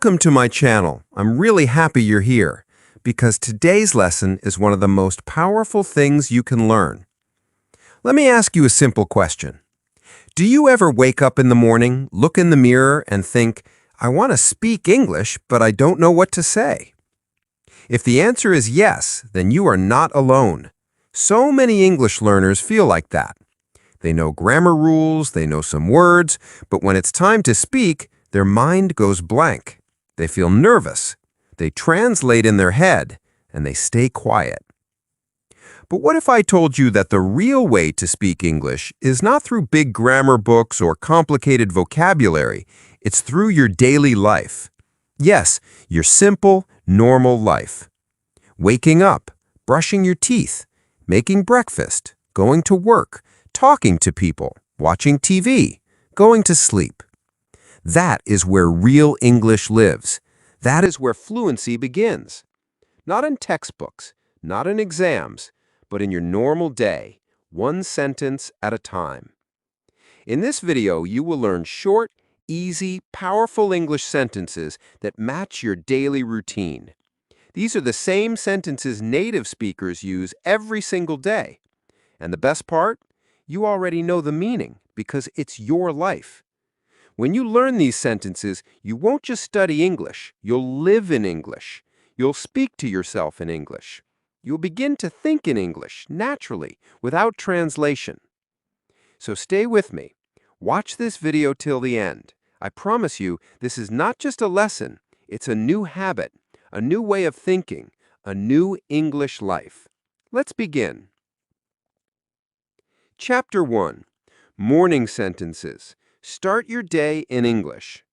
Welcome to my channel. I'm really happy you're here because today's lesson is one of the most powerful things you can learn. Let me ask you a simple question. Do you ever wake up in the morning, look in the mirror, and think, I want to speak English, but I don't know what to say? If the answer is yes, then you are not alone. So many English learners feel like that. They know grammar rules, they know some words, but when it's time to speak, their mind goes blank. They feel nervous, they translate in their head, and they stay quiet. But what if I told you that the real way to speak English is not through big grammar books or complicated vocabulary, it's through your daily life. Yes, your simple, normal life. Waking up, brushing your teeth, making breakfast, going to work, talking to people, watching TV, going to sleep. That is where real English lives. That is where fluency begins. Not in textbooks, not in exams, but in your normal day, one sentence at a time. In this video, you will learn short, easy, powerful English sentences that match your daily routine. These are the same sentences native speakers use every single day. And the best part? You already know the meaning because it's your life. When you learn these sentences, you won't just study English, you'll live in English. You'll speak to yourself in English. You'll begin to think in English, naturally, without translation. So stay with me. Watch this video till the end. I promise you, this is not just a lesson, it's a new habit, a new way of thinking, a new English life. Let's begin. Chapter 1. Morning Sentences. Start your day in English.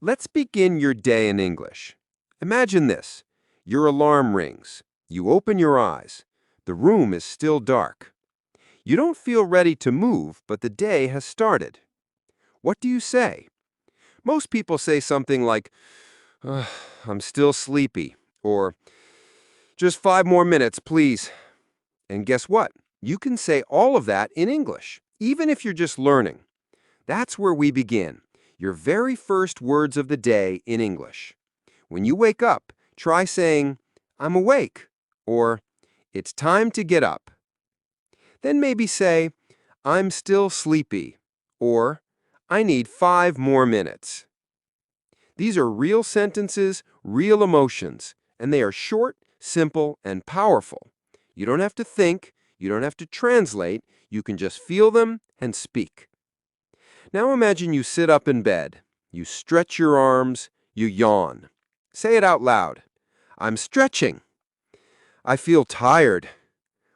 Let's begin your day in English. Imagine this. Your alarm rings. You open your eyes. The room is still dark. You don't feel ready to move, but the day has started. What do you say? Most people say something like, I'm still sleepy, or just 5 more minutes, please. And guess what? You can say all of that in English, even if you're just learning. That's where we begin, your very first words of the day in English. When you wake up, try saying, I'm awake, or it's time to get up. Then maybe say, I'm still sleepy, or I need 5 more minutes. These are real sentences, real emotions, and they are short, simple, and powerful. You don't have to think, you don't have to translate, you can just feel them and speak. Now imagine you sit up in bed. You stretch your arms, you yawn. Say it out loud. I'm stretching. I feel tired.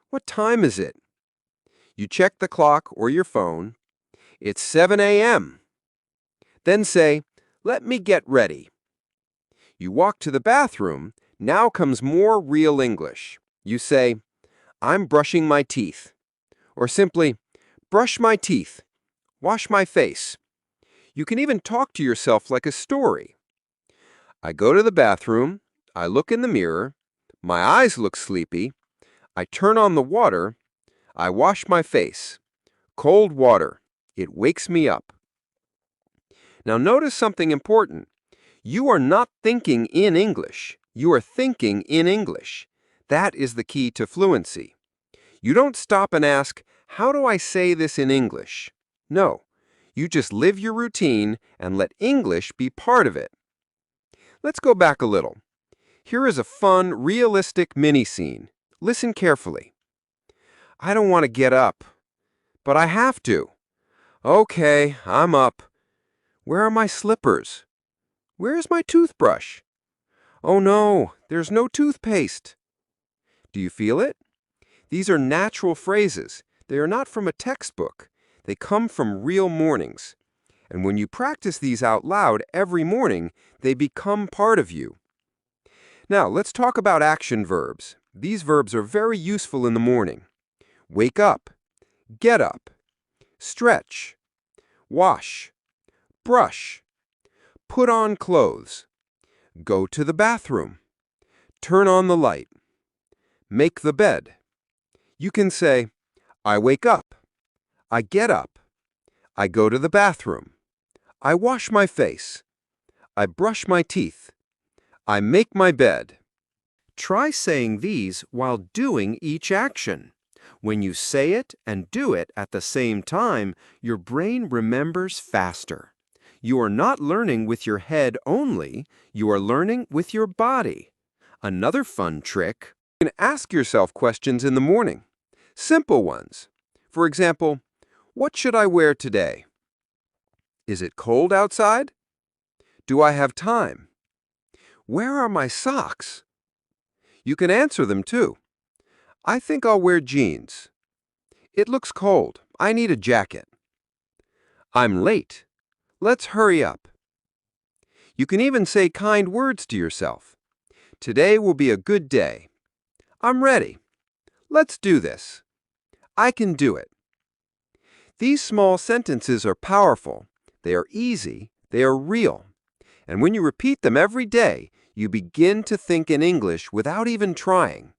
What time is it? You check the clock or your phone. It's 7 a.m. Then say, let me get ready. You walk to the bathroom. Now comes more real English. You say, I'm brushing my teeth. Or simply, brush my teeth. Wash my face. You can even talk to yourself like a story. I go to the bathroom, I look in the mirror, my eyes look sleepy, I turn on the water, I wash my face. Cold water, it wakes me up. Now notice something important. You are not thinking in English, you are thinking in English. That is the key to fluency. You don't stop and ask, how do I say this in English? No. You just live your routine and let English be part of it. Let's go back a little. Here is a fun, realistic mini-scene. Listen carefully. I don't want to get up, but I have to. Okay, I'm up. Where are my slippers? Where's my toothbrush? Oh no, there's no toothpaste. Do you feel it? These are natural phrases. They are not from a textbook. They come from real mornings. And when you practice these out loud every morning, they become part of you. Now, let's talk about action verbs. These verbs are very useful in the morning. Wake up, get up, stretch, wash, brush, put on clothes, go to the bathroom, turn on the light, make the bed. You can say, I wake up, I get up, I go to the bathroom, I wash my face, I brush my teeth. I make my bed. Try saying these while doing each action. When you say it and do it at the same time, your brain remembers faster. You are not learning with your head only, you are learning with your body. Another fun trick: You can ask yourself questions in the morning. Simple ones. For example, what should I wear today? Is it cold outside? Do I have time? Where are my socks? You can answer them too. I think I'll wear jeans. It looks cold. I need a jacket. I'm late. Let's hurry up. You can even say kind words to yourself. Today will be a good day. I'm ready. Let's do this. I can do it. These small sentences are powerful. They are easy. They are real. And when you repeat them every day, you begin to think in English without even trying.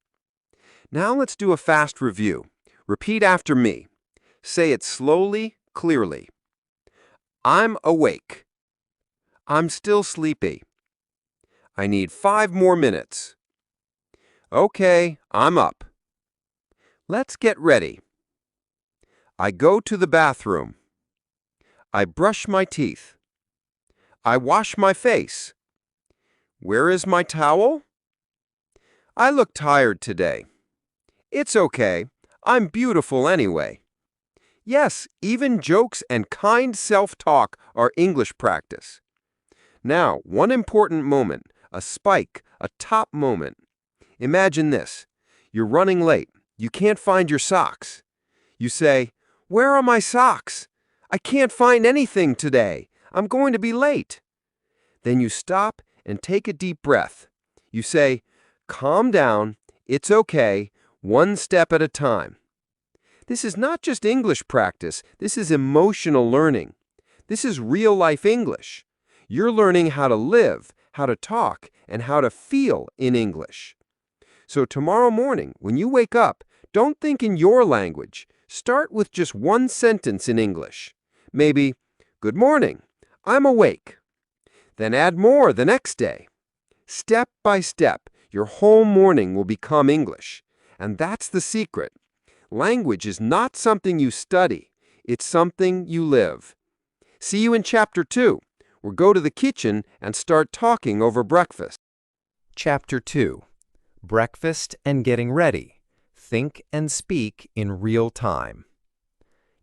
Now let's do a fast review. Repeat after me. Say it slowly, clearly. I'm awake. I'm still sleepy. I need 5 more minutes. Okay, I'm up. Let's get ready. I go to the bathroom. I brush my teeth. I wash my face. Where is my towel? I look tired today. It's okay. I'm beautiful anyway. Yes, even jokes and kind self-talk are English practice. Now, one important moment, a spike, a top moment. Imagine this. You're running late. You can't find your socks. You say, "Where are my socks? I can't find anything today. I'm going to be late." Then you stop and take a deep breath. You say, "Calm down. It's okay. One step at a time." This is not just English practice. This is emotional learning. This is real-life English. You're learning how to live, how to talk, and how to feel in English. So tomorrow morning, when you wake up, don't think in your language. Start with just one sentence in English. Maybe, "Good morning. I'm awake." Then add more the next day. Step by step, your whole morning will become English. And that's the secret. Language is not something you study. It's something you live. See you in Chapter 2. We'll go to the kitchen and start talking over breakfast. Chapter 2. Breakfast and Getting Ready. Think and speak in real time.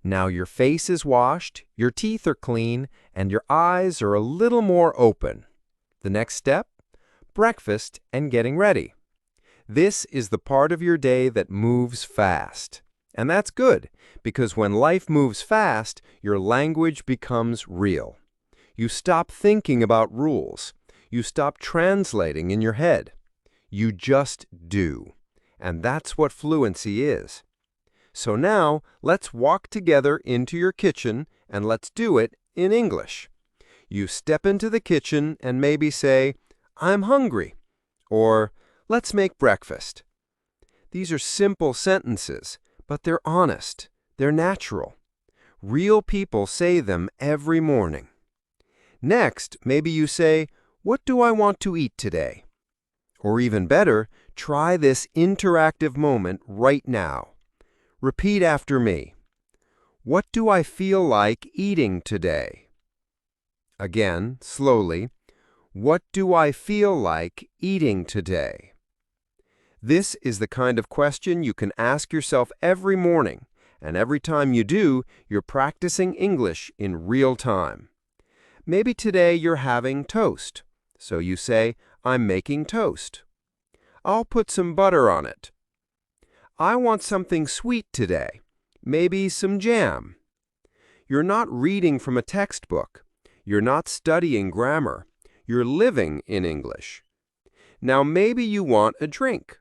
Now your face is washed, your teeth are clean, and your eyes are a little more open. The next step? Breakfast and getting ready. This is the part of your day that moves fast. And that's good, because when life moves fast, your language becomes real. You stop thinking about rules. You stop translating in your head. You just do. And that's what fluency is. So now, let's walk together into your kitchen and let's do it in English. You step into the kitchen and maybe say, "I'm hungry," or "Let's make breakfast." These are simple sentences, but they're honest. They're natural. Real people say them every morning. Next, maybe you say, "What do I want to eat today?" Or even better, try this interactive moment right now. Repeat after me. What do I feel like eating today? Again, slowly. What do I feel like eating today? This is the kind of question you can ask yourself every morning, and every time you do, you're practicing English in real time. Maybe today you're having toast, so you say, "I'm making toast." I'll put some butter on it. I want something sweet today, maybe some jam. You're not reading from a textbook. You're not studying grammar. You're living in English. Now maybe you want a drink.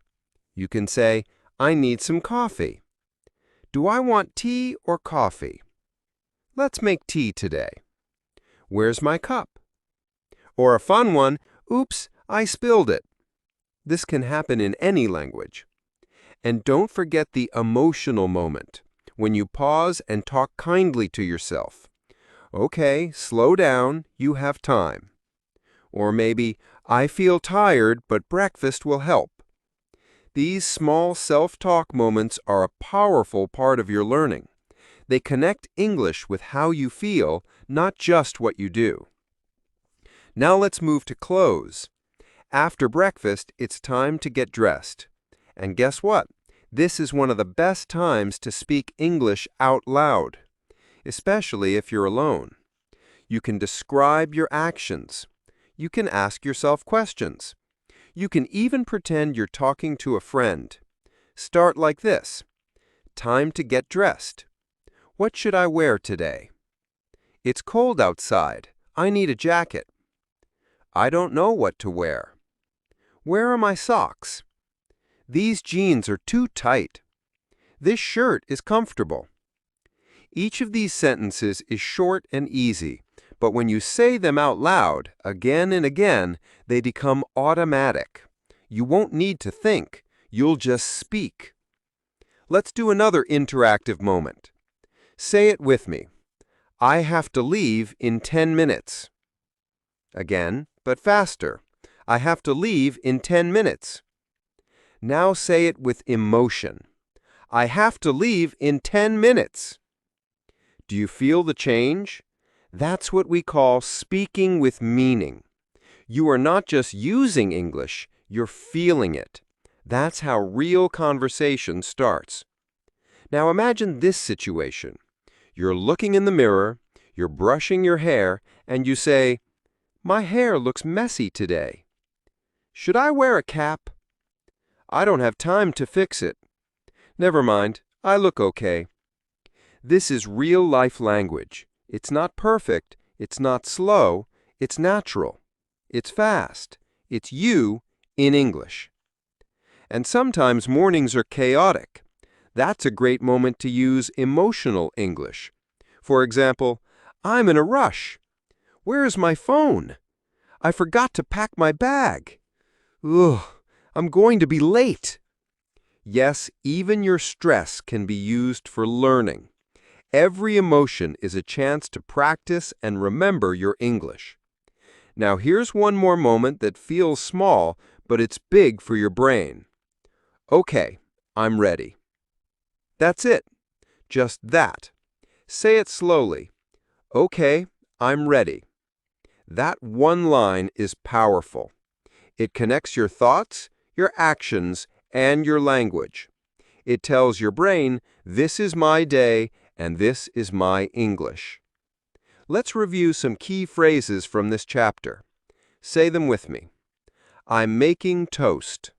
You can say, "I need some coffee." Do I want tea or coffee? Let's make tea today. Where's my cup? Or a fun one, "Oops, I spilled it." This can happen in any language. And don't forget the emotional moment, when you pause and talk kindly to yourself. "Okay, slow down, you have time." Or maybe, I feel tired, but breakfast will help. These small self-talk moments are a powerful part of your learning. They connect English with how you feel, not just what you do. Now let's move to clothes. After breakfast, it's time to get dressed. And guess what? This is one of the best times to speak English out loud, especially if you're alone. You can describe your actions. You can ask yourself questions. You can even pretend you're talking to a friend. Start like this. Time to get dressed. What should I wear today? It's cold outside. I need a jacket. I don't know what to wear. Where are my socks? These jeans are too tight. This shirt is comfortable. Each of these sentences is short and easy, but when you say them out loud, again and again, they become automatic. You won't need to think. You'll just speak. Let's do another interactive moment. Say it with me. I have to leave in 10 minutes. Again, but faster. I have to leave in 10 minutes. Now say it with emotion. I have to leave in 10 minutes. Do you feel the change? That's what we call speaking with meaning. You are not just using English, you're feeling it. That's how real conversation starts. Now imagine this situation. You're looking in the mirror, you're brushing your hair, and you say, "My hair looks messy today. Should I wear a cap? I don't have time to fix it. Never mind, I look okay." This is real-life language. It's not perfect, it's not slow, it's natural. It's fast. It's you in English. And sometimes mornings are chaotic. That's a great moment to use emotional English. For example, I'm in a rush. Where is my phone? I forgot to pack my bag. Ugh, I'm going to be late. Yes, even your stress can be used for learning. Every emotion is a chance to practice and remember your English. Now here's one more moment that feels small, but it's big for your brain. Okay, I'm ready. That's it. Just that. Say it slowly. Okay, I'm ready. That one line is powerful. It connects your thoughts, your actions, and your language. It tells your brain, this is my day and this is my English. Let's review some key phrases from this chapter. Say them with me. I'm making toast.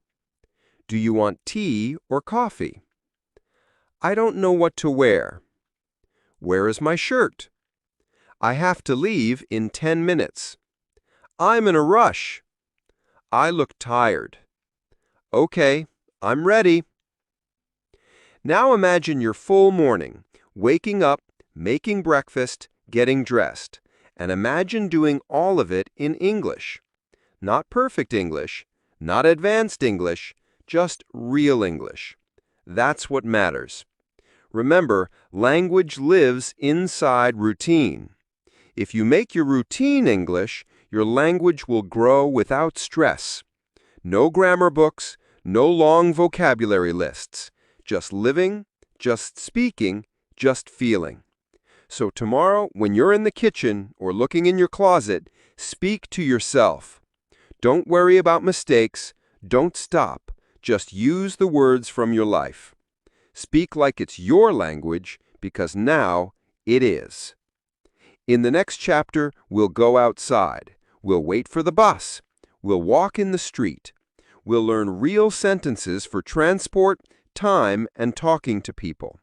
Do you want tea or coffee? I don't know what to wear. Where is my shirt? I have to leave in 10 minutes. I'm in a rush. I look tired. Okay, I'm ready. Now imagine your full morning, waking up, making breakfast, getting dressed, and imagine doing all of it in English. Not perfect English, not advanced English, just real English. That's what matters. Remember, language lives inside routine. If you make your routine English, your language will grow without stress. No grammar books, no long vocabulary lists. Just living, just speaking, just feeling. So tomorrow, when you're in the kitchen or looking in your closet, speak to yourself. Don't worry about mistakes. Don't stop. Just use the words from your life. Speak like it's your language, because now it is. In the next chapter, we'll go outside. We'll wait for the bus. We'll walk in the street. We'll learn real sentences for transport, time, and talking to people.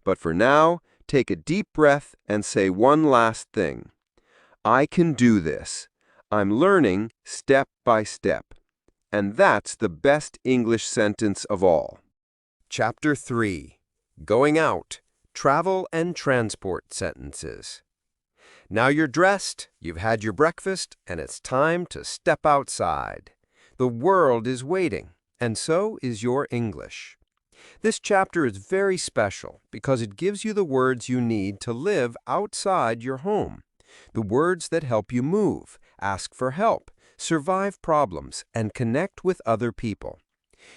But for now, take a deep breath and say one last thing. I can do this. I'm learning step by step. And that's the best English sentence of all. Chapter 3. Going Out, Travel and Transport Sentences. Now you're dressed, you've had your breakfast, and it's time to step outside. The world is waiting, and so is your English. This chapter is very special because it gives you the words you need to live outside your home. The words that help you move, ask for help, survive problems, and connect with other people.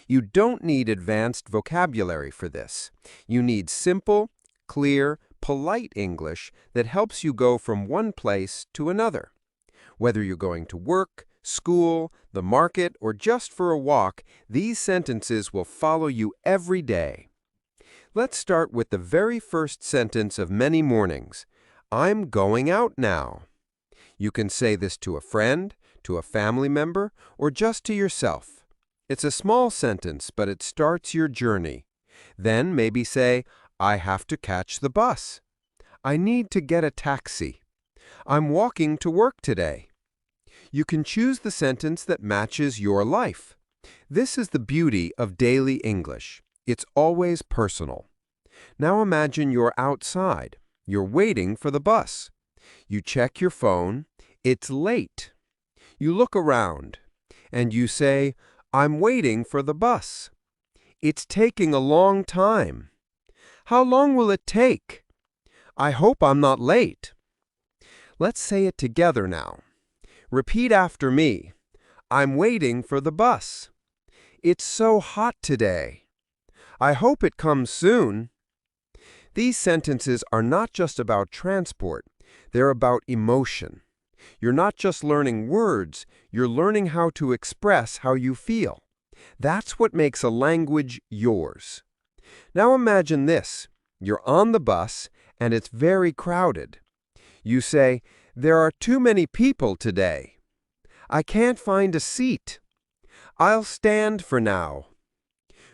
You don't need advanced vocabulary for this. You need simple, clear, polite English that helps you go from one place to another. Whether you're going to work, school, the market, or just for a walk, these sentences will follow you every day. Let's start with the very first sentence of many mornings. I'm going out now. You can say this to a friend, to a family member, or just to yourself. It's a small sentence, but it starts your journey. Then maybe say, I have to catch the bus. I need to get a taxi. I'm walking to work today. You can choose the sentence that matches your life. This is the beauty of daily English. It's always personal. Now imagine you're outside. You're waiting for the bus. You check your phone. It's late. You look around, and you say, I'm waiting for the bus. It's taking a long time. How long will it take? I hope I'm not late. Let's say it together now. Repeat after me. I'm waiting for the bus. It's so hot today. I hope it comes soon. These sentences are not just about transport. They're about emotion. You're not just learning words, you're learning how to express how you feel. That's what makes a language yours. Now imagine this. You're on the bus, and it's very crowded. You say, there are too many people today. I can't find a seat. I'll stand for now.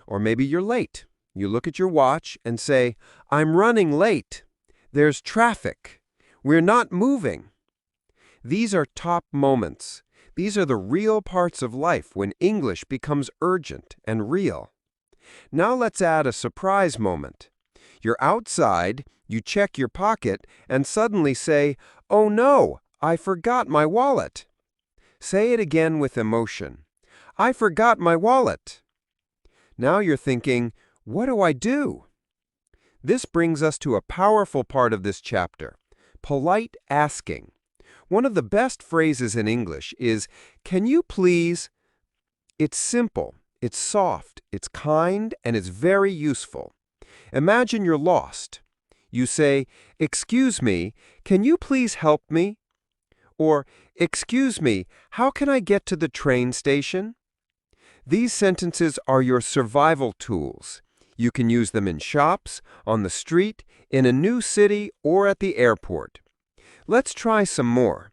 Or maybe you're late. You look at your watch and say, I'm running late. There's traffic. We're not moving. These are top moments. These are the real parts of life when English becomes urgent and real. Now let's add a surprise moment. You're outside, you check your pocket, and suddenly say, oh no, I forgot my wallet. Say it again with emotion. I forgot my wallet. Now you're thinking, what do I do? This brings us to a powerful part of this chapter, polite asking. One of the best phrases in English is, can you please? It's simple, it's soft, it's kind, and it's very useful. Imagine you're lost. You say, excuse me, can you please help me? Or, excuse me, how can I get to the train station? These sentences are your survival tools. You can use them in shops, on the street, in a new city, or at the airport. Let's try some more.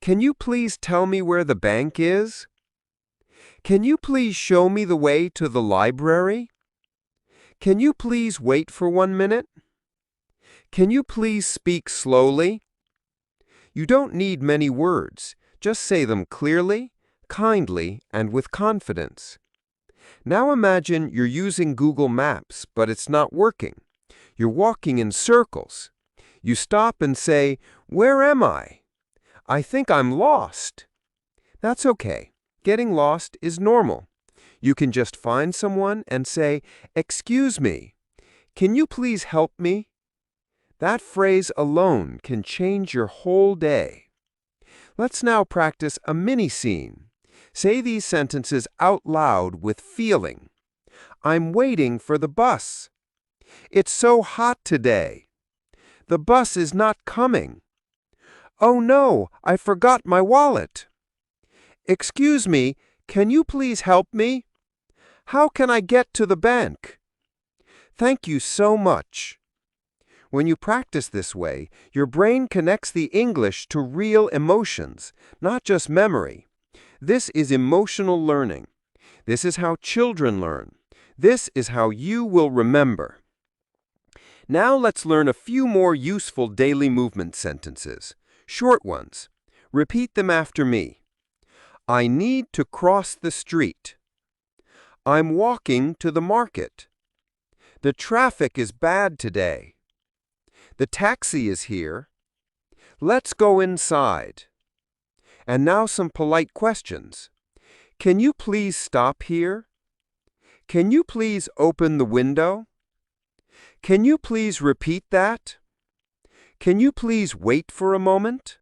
Can you please tell me where the bank is? Can you please show me the way to the library? Can you please wait for 1 minute? Can you please speak slowly? You don't need many words. Just say them clearly, kindly, and with confidence. Now imagine you're using Google Maps, but it's not working. You're walking in circles. You stop and say, where am I? I think I'm lost. That's okay. Getting lost is normal. You can just find someone and say, excuse me, can you please help me? That phrase alone can change your whole day. Let's now practice a mini scene. Say these sentences out loud with feeling. I'm waiting for the bus. It's so hot today. The bus is not coming. Oh no, I forgot my wallet. Excuse me, can you please help me? How can I get to the bank? Thank you so much. When you practice this way, your brain connects the English to real emotions, not just memory. This is emotional learning. This is how children learn. This is how you will remember. Now let's learn a few more useful daily movement sentences. Short ones. Repeat them after me. I need to cross the street. I'm walking to the market. The traffic is bad today. The taxi is here. Let's go inside. And now some polite questions. Can you please stop here? Can you please open the window? Can you please repeat that? Can you please wait for a moment?